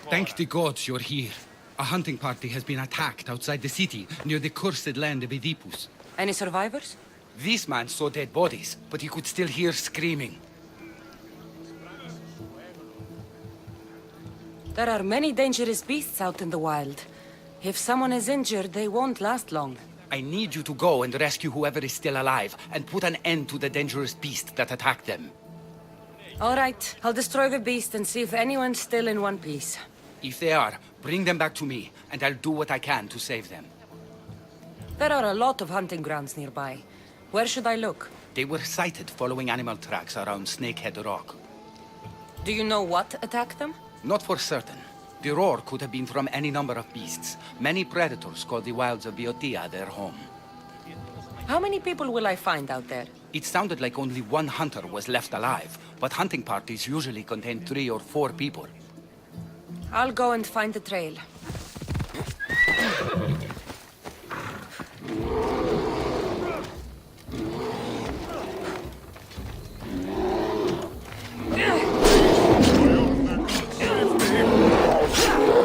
Thank the gods you're here. A hunting party has been attacked outside the city, near the cursed land of Oedipus. Any survivors? This man saw dead bodies, but he could still hear screaming. There are many dangerous beasts out in the wild. If someone is injured, they won't last long. I need you to go and rescue whoever is still alive, and put an end to the dangerous beast that attacked them. All right, I'll destroy the beast and see if anyone's still in one piece. If they are, bring them back to me, and I'll do what I can to save them. There are a lot of hunting grounds nearby. Where should I look? They were sighted following animal tracks around Snakehead Rock. Do you know what attacked them? Not for certain. The roar could have been from any number of beasts. Many predators call the wilds of Boeotia their home. How many people will I find out there? It sounded like only one hunter was left alive, but hunting parties usually contain 3 or 4 people. I'll go and find the trail.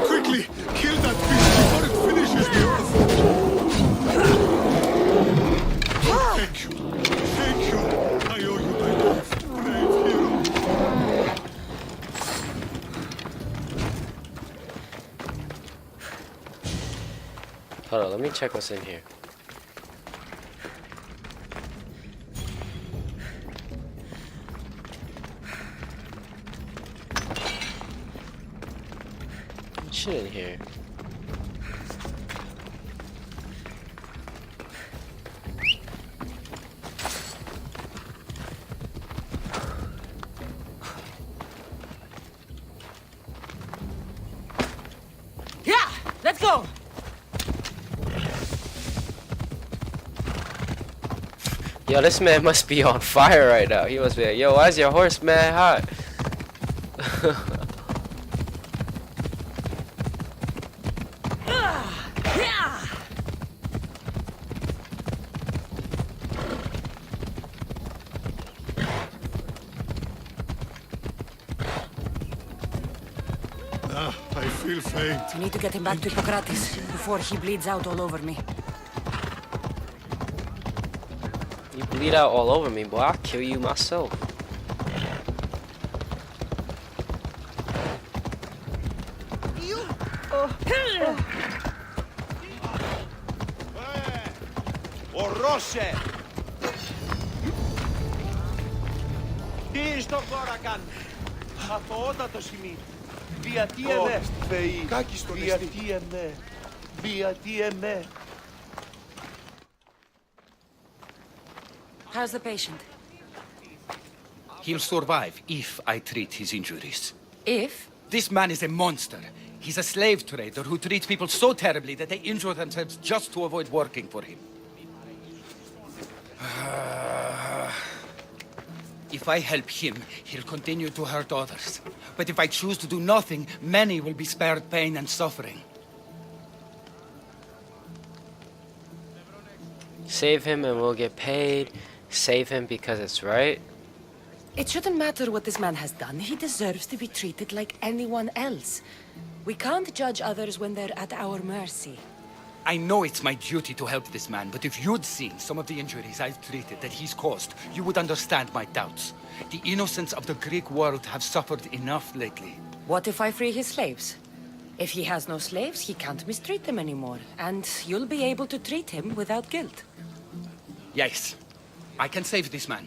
Quickly, kill that beast before it finishes me. Thank you. Thank you. I owe you my life, brave hero. Hold on, let me check what's in here. Shit in here. Yeah, let's go! Yo, this man must be on fire right now. He must be like, yo, why is your horse mad hot? I feel faint. I need to get him back to Hippocrates before he bleeds out all over me. You bleed out all over me, boy. I'll kill you myself. Ορόσε! Τι στον κόρα κάνει! Αθωότατο σημείο! Γιατί εμέ! Θεοί! Γιατί εμέ! Γιατί εμέ! How's the patient? He'll survive if I treat his injuries. If? This man is a monster. He's a slave trader who treats people so terribly that they injure themselves just to avoid working for him. If I help him, he'll continue to hurt others. But if I choose to do nothing, many will be spared pain and suffering. Save him and we'll get paid. Save him because it's right. It shouldn't matter what this man has done. He deserves to be treated like anyone else. We can't judge others when they're at our mercy. I know it's my duty to help this man, but if you'd seen some of the injuries I've treated that he's caused, you would understand my doubts. The innocents of the Greek world have suffered enough lately. What if I free his slaves? If he has no slaves, he can't mistreat them anymore, and you'll be able to treat him without guilt. Yes, I can save this man,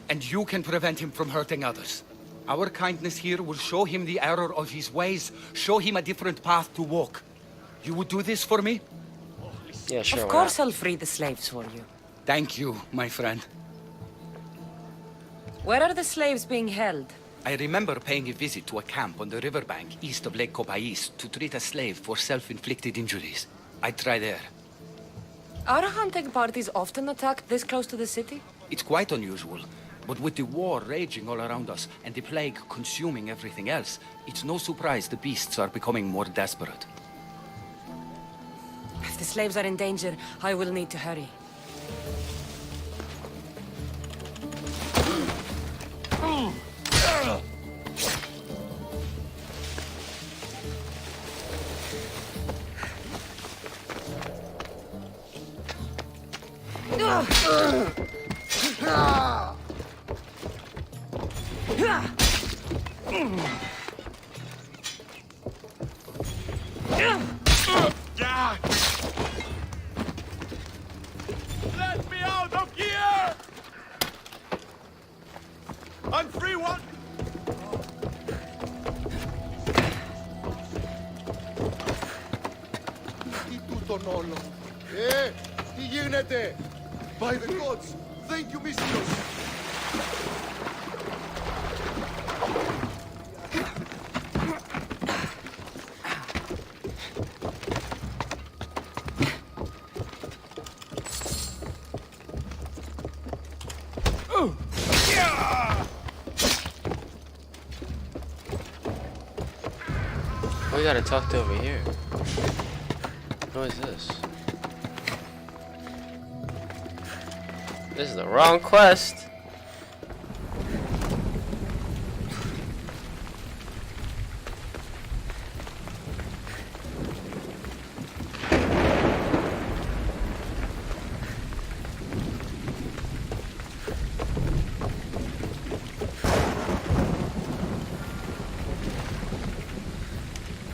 and you can prevent him from hurting others. Our kindness here will show him the error of his ways, show him a different path to walk. You would do this for me? Yeah, sure. Of course I'll free the slaves for you. Thank you, my friend. Where are the slaves being held? I remember paying a visit to a camp on the riverbank east of Lake Copais to treat a slave for self-inflicted injuries. I'd try there. Are hunting parties often attacked this close to the city? It's quite unusual, but with the war raging all around us and the plague consuming everything else, it's no surprise the beasts are becoming more desperate. If the slaves are in danger, I will need to hurry. Let me out of here! I'm free one! Τι τούτον όλο. Τι γίνεται. By the gods. Thank you, Mystios. We gotta talk to over here. What is this? This is the wrong quest.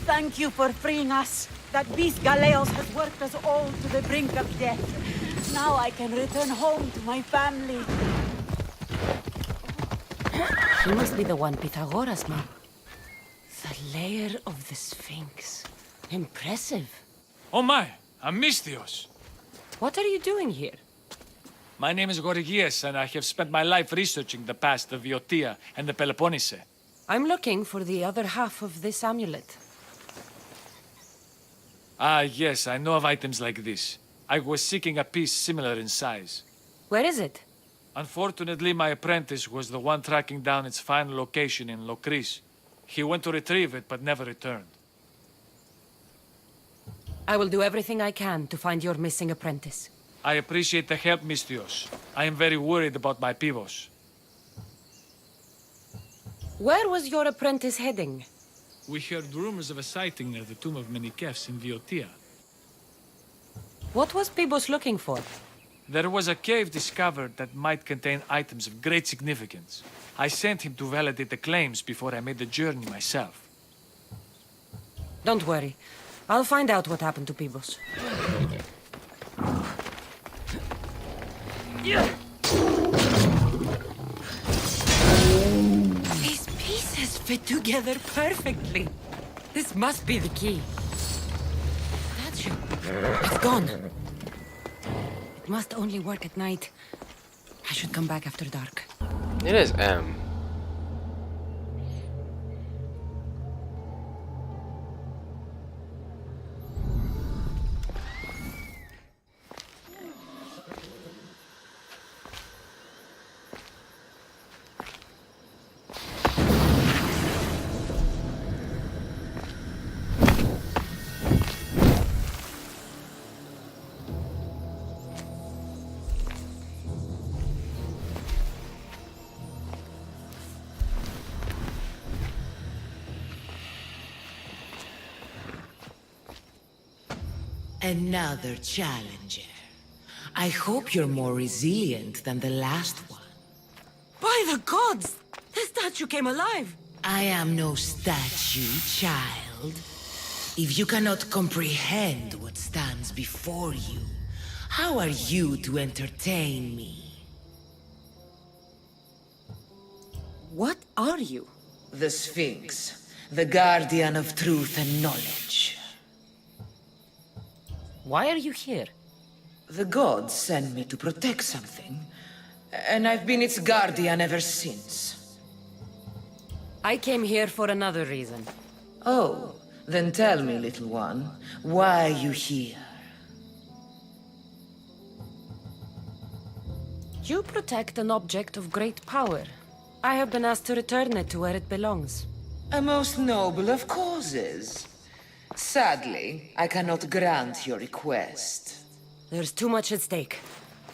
Thank you for freeing us. That beast Galeos has worked us all to the brink of death. Now I can return home to my family. He must be the one Pythagoras man. The lair of the Sphinx. Impressive. Oh my, I'm Mystios. What are you doing here? My name is Gorgias, and I have spent my life researching the past of Viotia and the Peloponnese. I'm looking for the other half of this amulet. Ah, yes, I know of items like this. I was seeking a piece similar in size. Where is it? Unfortunately, my apprentice was the one tracking down its final location in Locris. He went to retrieve it, but never returned. I will do everything I can to find your missing apprentice. I appreciate the help, Mystios. I am very worried about my pivos. Where was your apprentice heading? We heard rumors of a sighting near the tomb of Menikefs in Viotia. What was Pibos looking for? There was a cave discovered that might contain items of great significance. I sent him to validate the claims before I made the journey myself. Don't worry. I'll find out what happened to Pibos. These pieces fit together perfectly. This must be the key. Statue. It's gone. It must only work at night. I should come back after dark. It is M. Another challenger. I hope you're more resilient than the last one. By the gods! The statue came alive! I am no statue, child. If you cannot comprehend what stands before you, how are you to entertain me? What are you? The Sphinx, the guardian of truth and knowledge. Why are you here? The gods sent me to protect something, and I've been its guardian ever since. I came here for another reason. Oh, then tell me, little one, why are you here? You protect an object of great power. I have been asked to return it to where it belongs. A most noble of causes. Sadly, I cannot grant your request. There's too much at stake.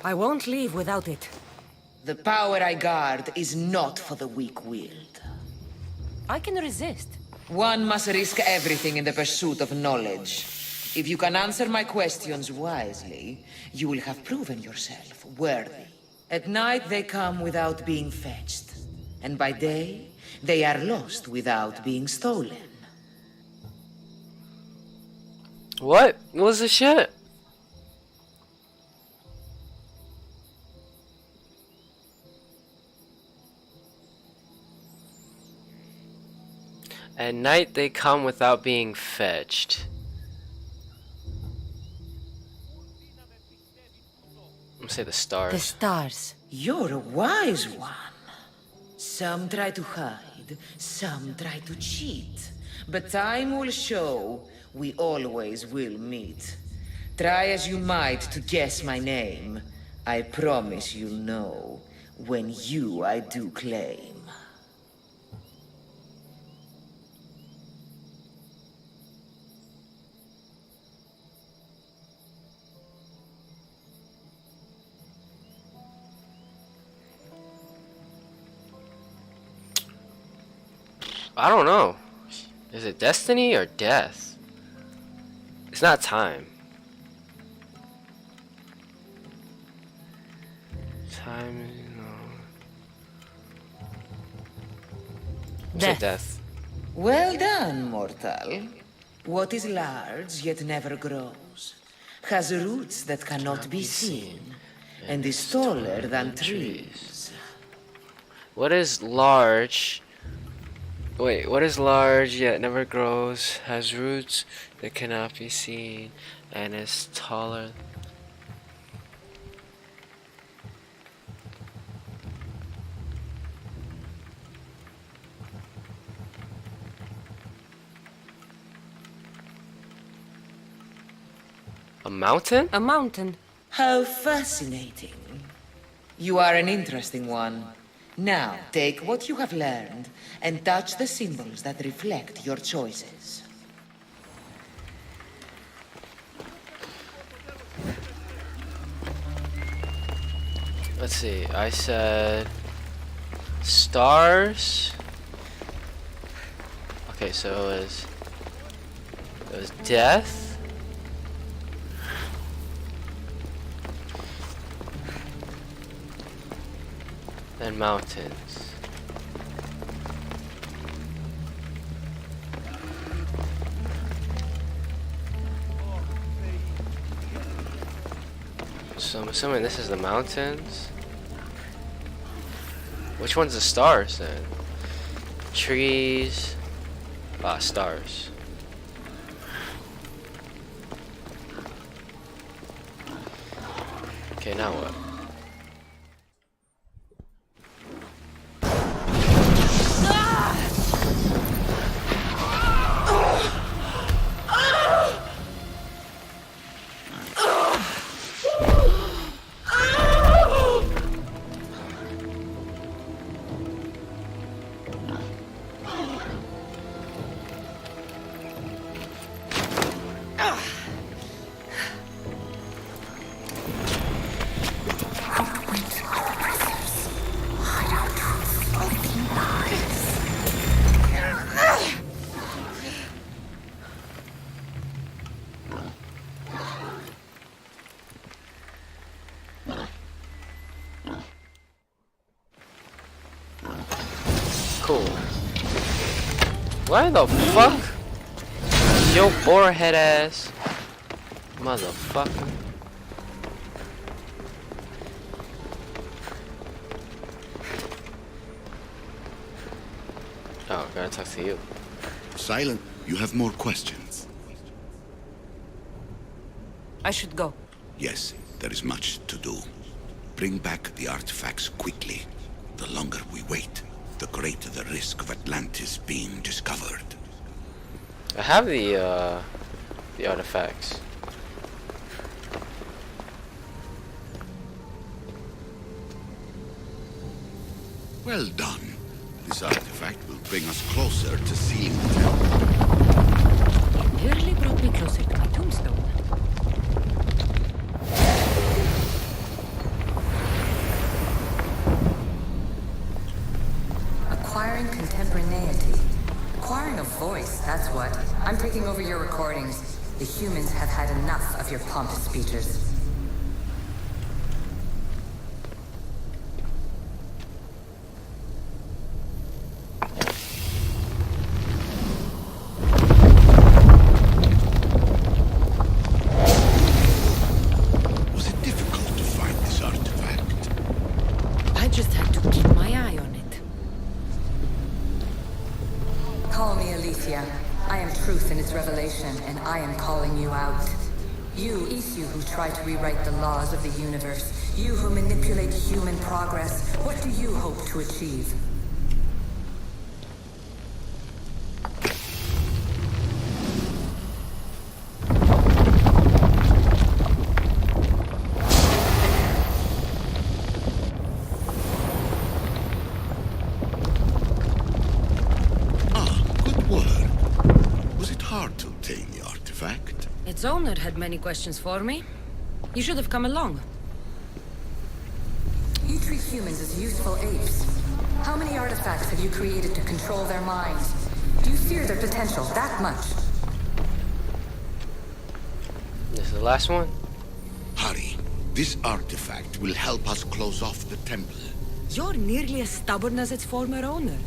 I won't leave without it. The power I guard is not for the weak-willed. I can resist. One must risk everything in the pursuit of knowledge. If you can answer my questions wisely, you will have proven yourself worthy. At night they come without being fetched, and by day they are lost without being stolen. What was the shit? At night they come without being fetched. I'm gonna say the stars. The stars. You're a wise one. Some try to hide, some try to cheat. But time will show we always will meet. Try as you might to guess my name. I promise you'll know when you I do claim. I don't know. Is it destiny or death? It's not time. Time is no. Say death. Well done, mortal. What is large yet never grows, has roots that cannot be seen, and is taller than trees. What is large? Wait, what is large yet never grows, has roots that cannot be seen, and is taller? A mountain? A mountain. How fascinating. You are an interesting one. Now, take what you have learned and touch the symbols that reflect your choices. Let's see, I said stars. Okay, so it was death. And mountains. So I'm assuming this is the mountains. Which one's the stars then? Trees. Stars. Okay, now what? Cool. Why the fuck? Yo, boarhead ass. Motherfucker. Oh, gotta talk to you. Silent, you have more questions. I should go. Yes, there is much to do. Bring back the artifacts quickly. The longer we wait, the greater the risk of Atlantis being discovered. I have the artifacts. Well done. This artifact will bring us closer to seeing the temple. You nearly brought me closer to my tombstone. Acquiring contemporaneity. Acquiring a voice, that's what. I'm taking over your recordings. The humans have had enough of your pompous speeches. Was it difficult to find this artifact? I just had to keep my eye on it. Call me Aletheia. I am truth in its revelation, and I am calling you out. You, Isu, who try to rewrite the laws of the universe. You who manipulate human progress. What do you hope to achieve? Good work. Was it hard to obtain the artifact? Its owner had many questions for me. You should have come along. You treat humans as useful apes. How many artifacts have you created to control their minds? Do you fear their potential that much? This is the last one. Hurry. This artifact will help us close off the temple. You're nearly as stubborn as its former owner.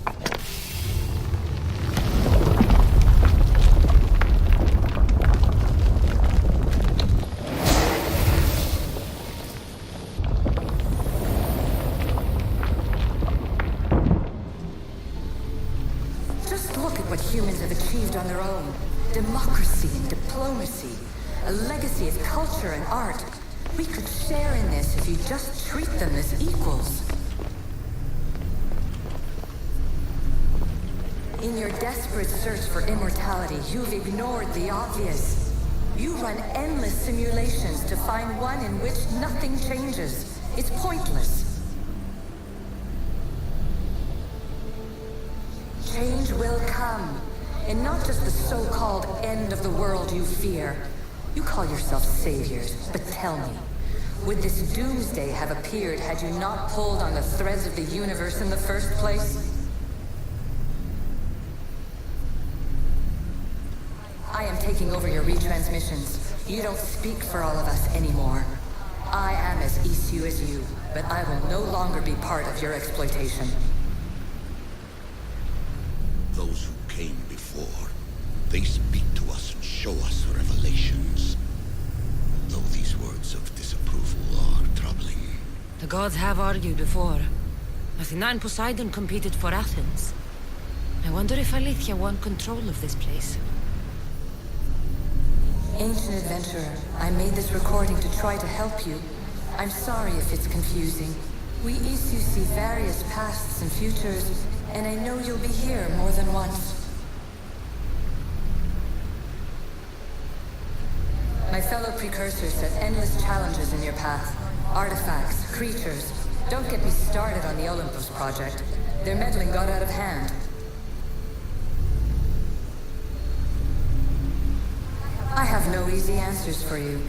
Just look at what humans have achieved on their own. Democracy and diplomacy. A legacy of culture and art. We could share in this if you just treat them as equals. In your desperate search for immortality, you've ignored the obvious. You run endless simulations to find one in which nothing changes. It's pointless. Change will come, and not just the so-called end of the world you fear. You call yourself saviors, but tell me, would this doomsday have appeared had you not pulled on the threads of the universe in the first place? I am taking over your retransmissions. You don't speak for all of us anymore. I am as Isu as you, but I will no longer be part of your exploitation. Those who came before, they speak to us and show us revelations. Though these words of disapproval are troubling. The gods have argued before. Athena and Poseidon competed for Athens. I wonder if Aletheia won control of this place. Ancient adventurer, I made this recording to try to help you. I'm sorry if it's confusing. We Isu see various pasts and futures, and I know you'll be here more than once. My fellow precursors set endless challenges in your path. Artifacts, creatures. Don't get me started on the Olympus project. Their meddling got out of hand. I have no easy answers for you.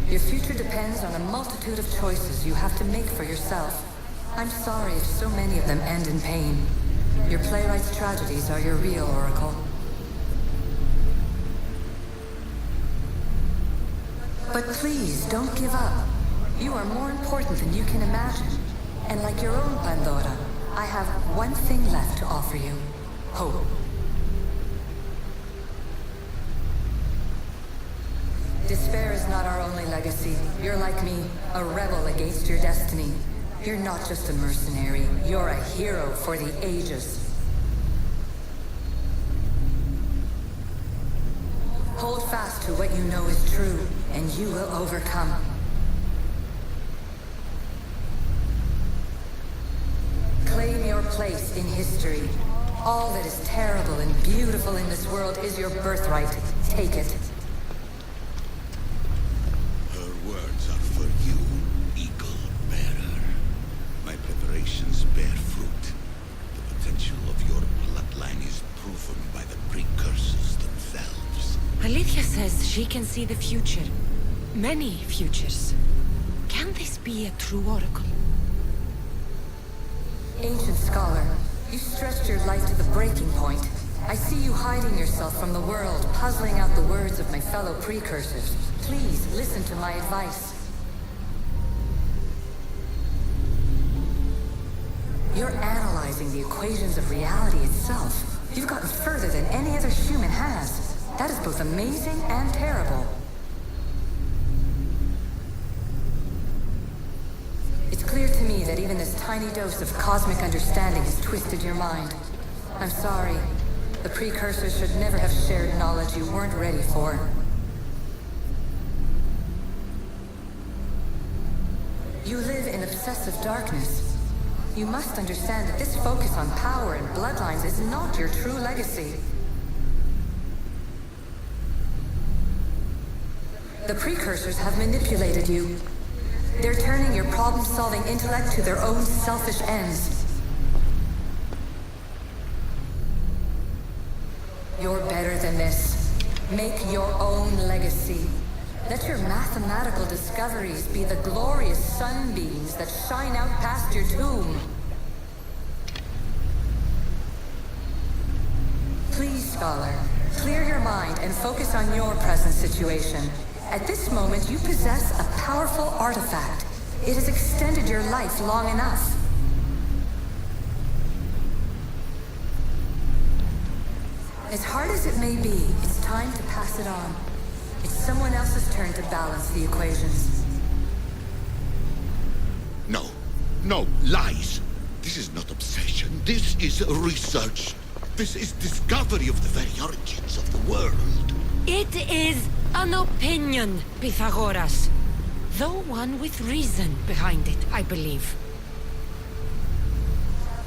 Your future depends on a multitude of choices you have to make for yourself. I'm sorry if so many of them end in pain. Your playwright's tragedies are your real oracle. But please, don't give up. You are more important than you can imagine. And like your own Pandora, I have one thing left to offer you. Hope. Despair is not our only legacy. You're like me, a rebel against your destiny. You're not just a mercenary, you're a hero for the ages. Hold fast to what you know is true, and you will overcome. Claim your place in history. All that is terrible and beautiful in this world is your birthright. Take it. Her words are for you, Eagle Bearer. My preparations bear fruit. The potential of your bloodline is proven by the precursors themselves. Aletheia says she can see the future. Many futures. Can this be a true oracle? Ancient scholar, you stretched your life to the breaking point, I see you hiding yourself from the world, puzzling out the words of my fellow precursors. Please listen to my advice. You're analyzing the equations of reality itself. You've gotten further than any other human has. That is both amazing and terrible. It's clear to me that even this tiny dose of cosmic understanding has twisted your mind. I'm sorry. The precursors should never have shared knowledge you weren't ready for. You live in obsessive darkness. You must understand that this focus on power and bloodlines is not your true legacy. The precursors have manipulated you. They're turning your problem-solving intellect to their own selfish ends. You're better than this. Make your own legacy. Let your mathematical discoveries be the glorious sunbeams that shine out past your tomb. Please, Scholar, clear your mind and focus on your present situation. At this moment, you possess a powerful artifact. It has extended your life long enough. As hard as it may be, it's time to pass it on. It's someone else's turn to balance the equations. No. No, lies. This is not obsession. This is research. This is discovery of the very origins of the world. It is an opinion, Pythagoras. Though one with reason behind it, I believe.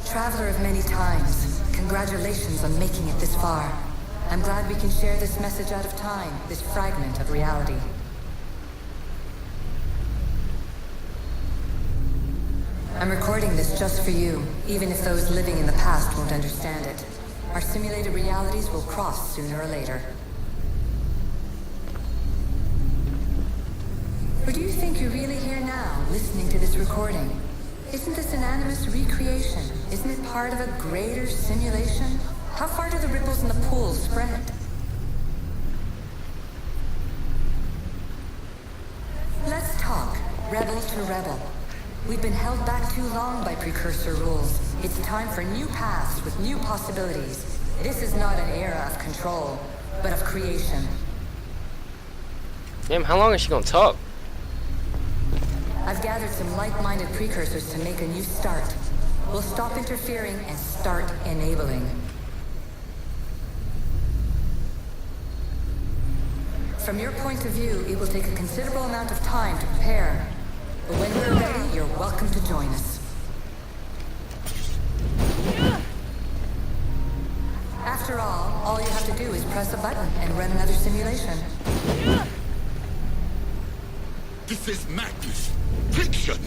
Traveler of many times, congratulations on making it this far. I'm glad we can share this message out of time, this fragment of reality. I'm recording this just for you, even if those living in the past won't understand it. Our simulated realities will cross sooner or later. Or do you think you're really here now, listening to this recording? Isn't this an animus recreation? Isn't it part of a greater simulation? How far do the ripples in the pool spread? Let's talk, rebel to rebel. We've been held back too long by precursor rules. It's time for new paths with new possibilities. This is not an era of control, but of creation. Damn, how long is she gonna talk? I've gathered some like-minded precursors to make a new start. We'll stop interfering and start enabling. From your point of view, it will take a considerable amount of time to prepare. But when we're ready, you're welcome to join us. After all you have to do is press a button and run another simulation. This is madness. Fiction.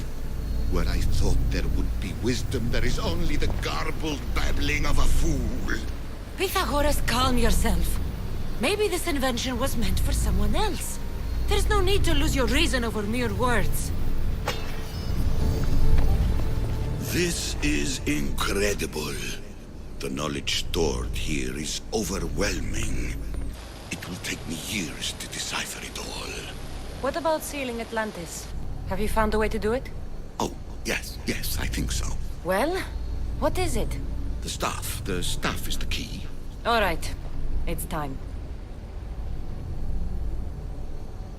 Where I thought there would be wisdom, there is only the garbled babbling of a fool. Pythagoras, calm yourself. Maybe this invention was meant for someone else. There's no need to lose your reason over mere words. This is incredible. The knowledge stored here is overwhelming. It will take me years to decipher it all. What about sealing Atlantis? Have you found a way to do it? Oh, yes, I think so. Well, what is it? The staff is the key. All right, it's time.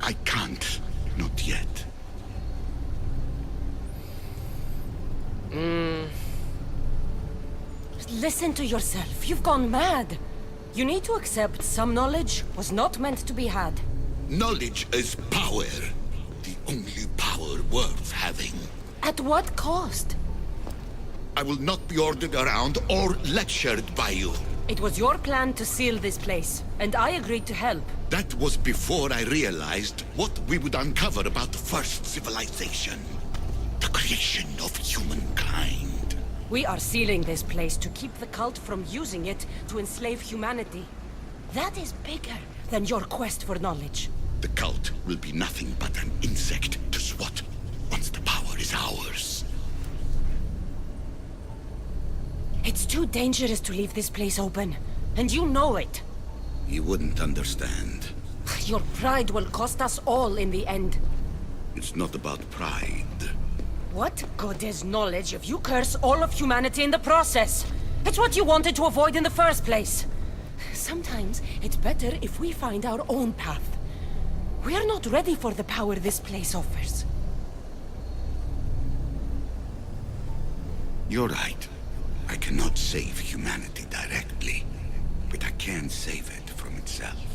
I can't, not yet. Listen to yourself. You've gone mad. You need to accept some knowledge was not meant to be had. Knowledge is power. The only power worth having. At what cost? I will not be ordered around or lectured by you. It was your plan to seal this place, and I agreed to help. That was before I realized what we would uncover about the first civilization. The creation of humankind. We are sealing this place to keep the cult from using it to enslave humanity. That is bigger than your quest for knowledge. The cult will be nothing but an insect to swat once the power is ours. It's too dangerous to leave this place open. And you know it. You wouldn't understand. Your pride will cost us all in the end. It's not about pride. What good is knowledge if you curse all of humanity in the process? It's what you wanted to avoid in the first place. Sometimes it's better if we find our own path. We are not ready for the power this place offers. You're right. I cannot save humanity directly, but I can save it from itself.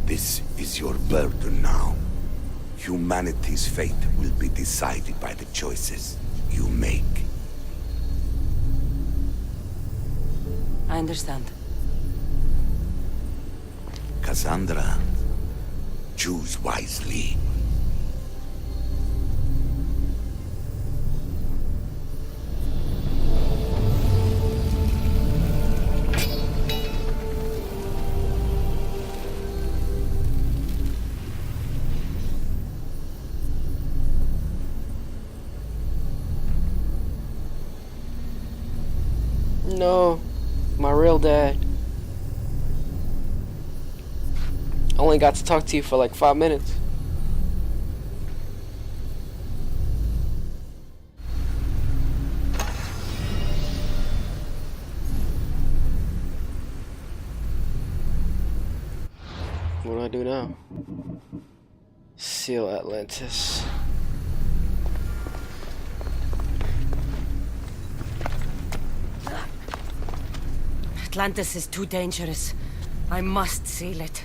This is your burden now. Humanity's fate will be decided by the choices you make. I understand. Cassandra, choose wisely. No, my real dad. Only got to talk to you for like 5 minutes. What do I do now? Seal Atlantis. Atlantis is too dangerous. I must seal it.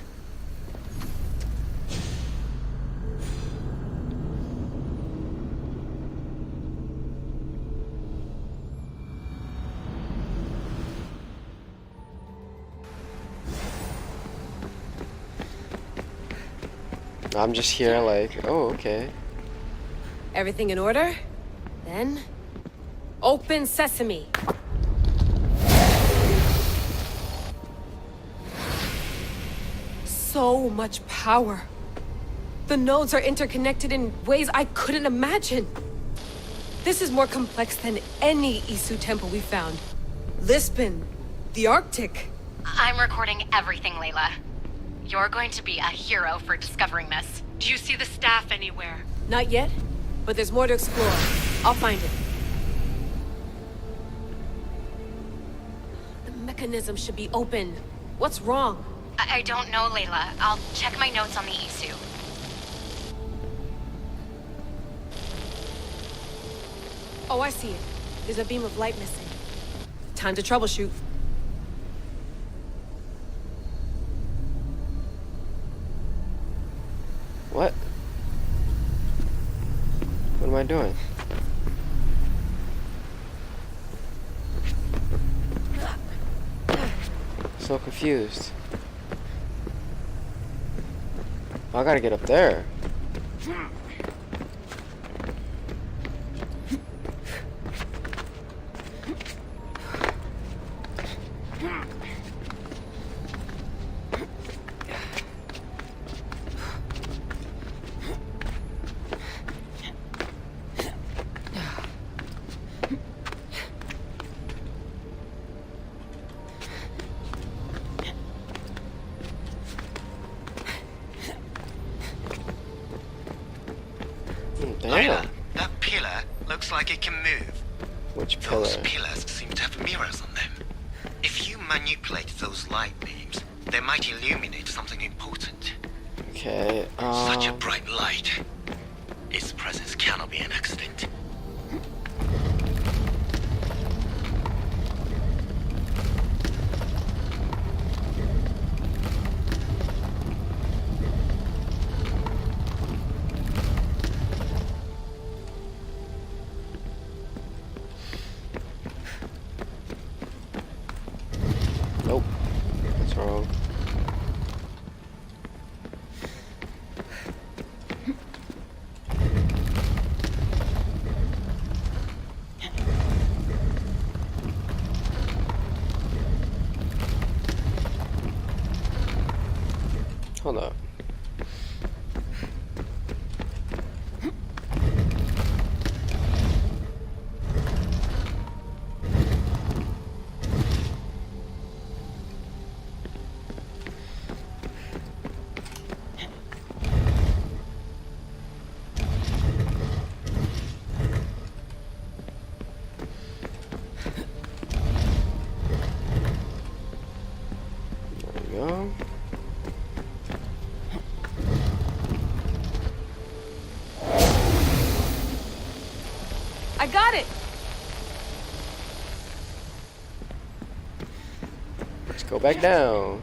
I'm just here like, oh, okay. Everything in order? Then, open sesame. So much power. The nodes are interconnected in ways I couldn't imagine. This is more complex than any Isu temple we found. Lisbon, the Arctic. I'm recording everything, Layla. You're going to be a hero for discovering this. Do you see the staff anywhere? Not yet, but there's more to explore. I'll find it. The mechanism should be open. What's wrong? I don't know, Layla. I'll check my notes on the Isu. Oh, I see it. There's a beam of light missing. Time to troubleshoot. What? What am I doing? So confused. Oh, I gotta get up there. Layla, that pillar looks like it can move. Which pillar? Those pillars seem to have mirrors on them. If you manipulate those light beams, they might illuminate something important. Okay, Such a bright light. Its presence cannot be an accident. Nope. That's wrong. Hold up. go. I got it! Let's go back down.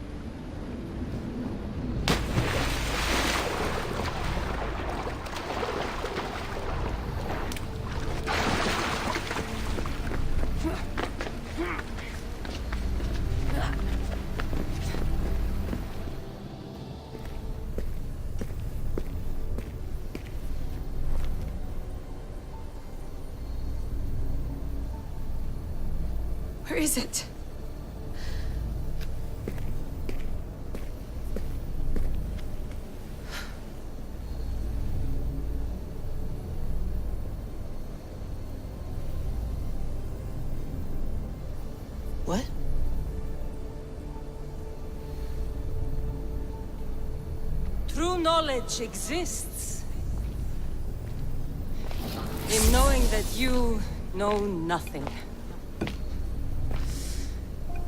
Where is it? What? True knowledge exists in knowing that you know nothing.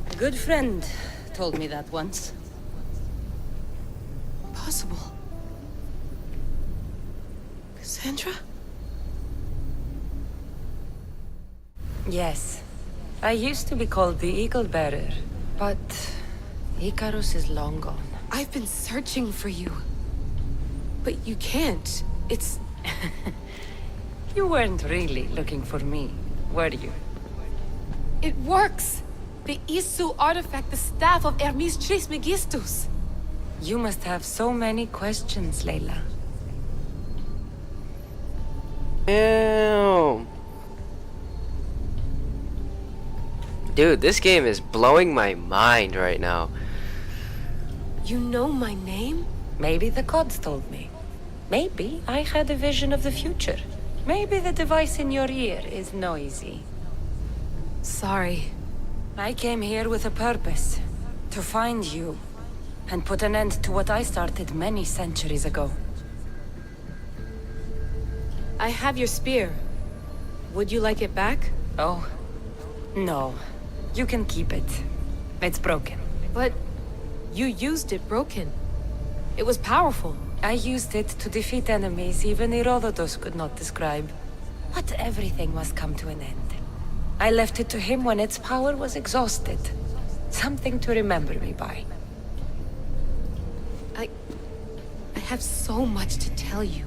A good friend told me that once. Possible. Cassandra? Yes. I used to be called the Eagle Bearer, but Icarus is long gone. I've been searching for you. But you can't. It's... You weren't really looking for me, were you? It works! The Isu artifact, the staff of Hermes Trismegistus. You must have so many questions, Layla. Damn. Dude, this game is blowing my mind right now. You know my name? Maybe the gods told me. Maybe I had a vision of the future. Maybe the device in your ear is noisy. Sorry. I came here with a purpose. To find you. And put an end to what I started many centuries ago. I have your spear. Would you like it back? Oh, no. You can keep it. It's broken. But you used it broken. It was powerful. I used it to defeat enemies even Herodotus could not describe. But everything must come to an end. I left it to him when its power was exhausted. Something to remember me by. I have so much to tell you.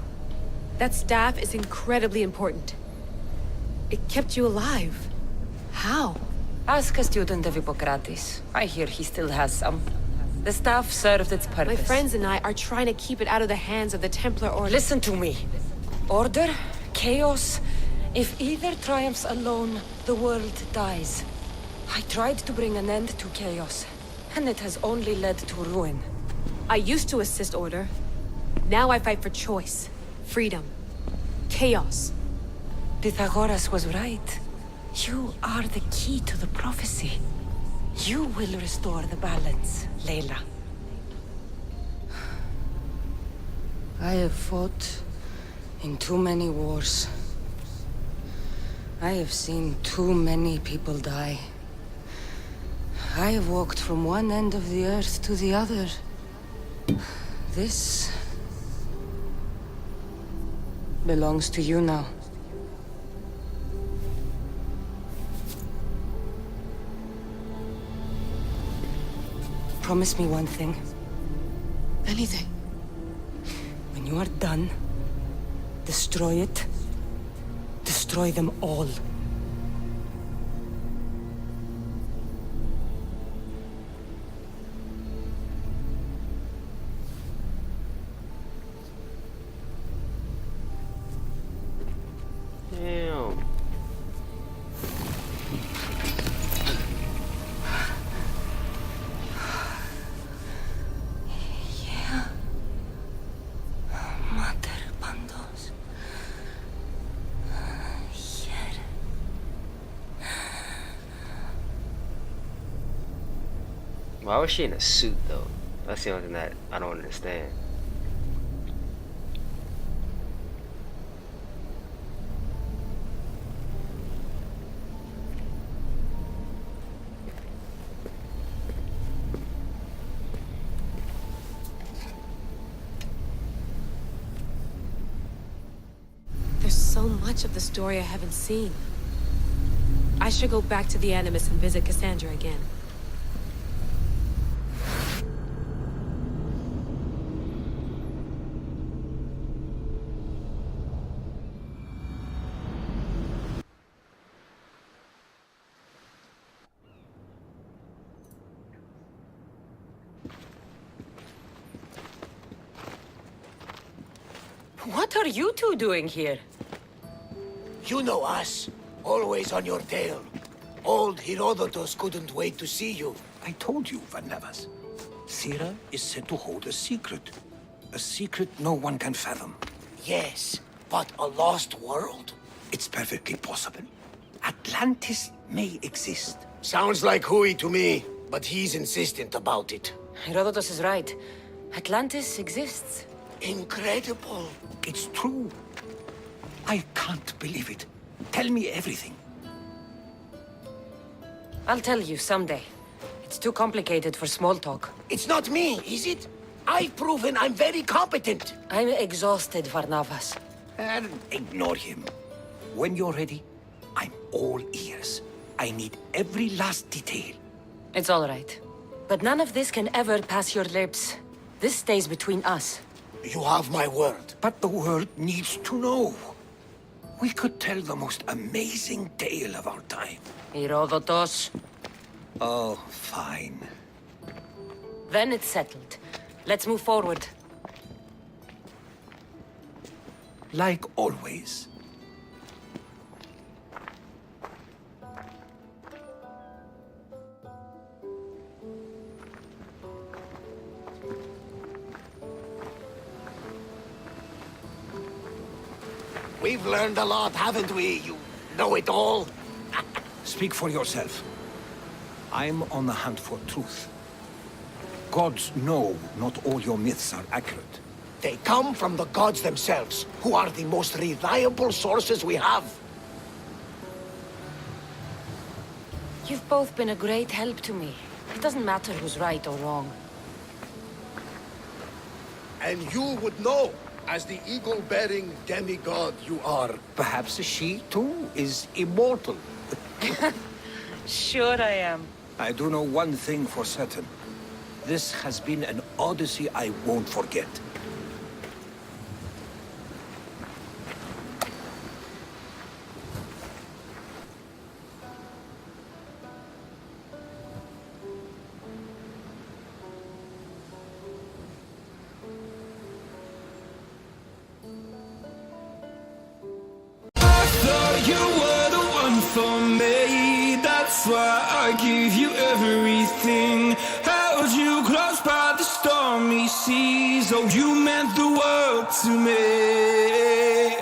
That staff is incredibly important. It kept you alive. How? Ask a student of Hippocrates. I hear he still has some. The staff served its purpose. My friends and I are trying to keep it out of the hands of the Templar Order. Listen to me. Order, chaos. If either triumphs alone, the world dies. I tried to bring an end to chaos, and it has only led to ruin. I used to assist Order. Now I fight for choice, freedom, chaos. Pythagoras was right. You are the key to the prophecy. You will restore the balance, Layla. I have fought in too many wars. I have seen too many people die. I have walked from one end of the earth to the other. This belongs to you now. Promise me one thing. Anything. When you are done, destroy it. Destroy them all. Damn. Yeah. Mater bandos. Here. Why was she in a suit though? That's the only thing that I don't understand. so much of the story I haven't seen. I should go back to the Animus and visit Cassandra again. What are you two doing here? You know us. Always on your tail. Old Herodotus couldn't wait to see you. I told you, Varnavas. Sira is said to hold a secret. A secret no one can fathom. Yes, but a lost world? It's perfectly possible. Atlantis may exist. Sounds like Hui to me, but he's insistent about it. Herodotus is right. Atlantis exists. Incredible. It's true. I can't believe it. Tell me everything. I'll tell you someday. It's too complicated for small talk. It's not me, is it? I've proven I'm very competent. I'm exhausted, Varnavas. And ignore him. When you're ready, I'm all ears. I need every last detail. It's all right. But none of this can ever pass your lips. This stays between us. You have my word. But the world needs to know. We could tell the most amazing tale of our time. Herodotus. Oh, fine. Then it's settled. Let's move forward. Like always. We've learned a lot, haven't we, you know-it-all? Speak for yourself. I'm on the hunt for truth. Gods know not all your myths are accurate. They come from the gods themselves, who are the most reliable sources we have. You've both been a great help to me. It doesn't matter who's right or wrong. And you would know, as the eagle-bearing demigod you are. Perhaps she, too, is immortal. Sure I am. I do know one thing for certain. This has been an Odyssey I won't forget. You were the one for me. That's why I give you everything. Held you close by the stormy seas. Oh, you meant the world to me.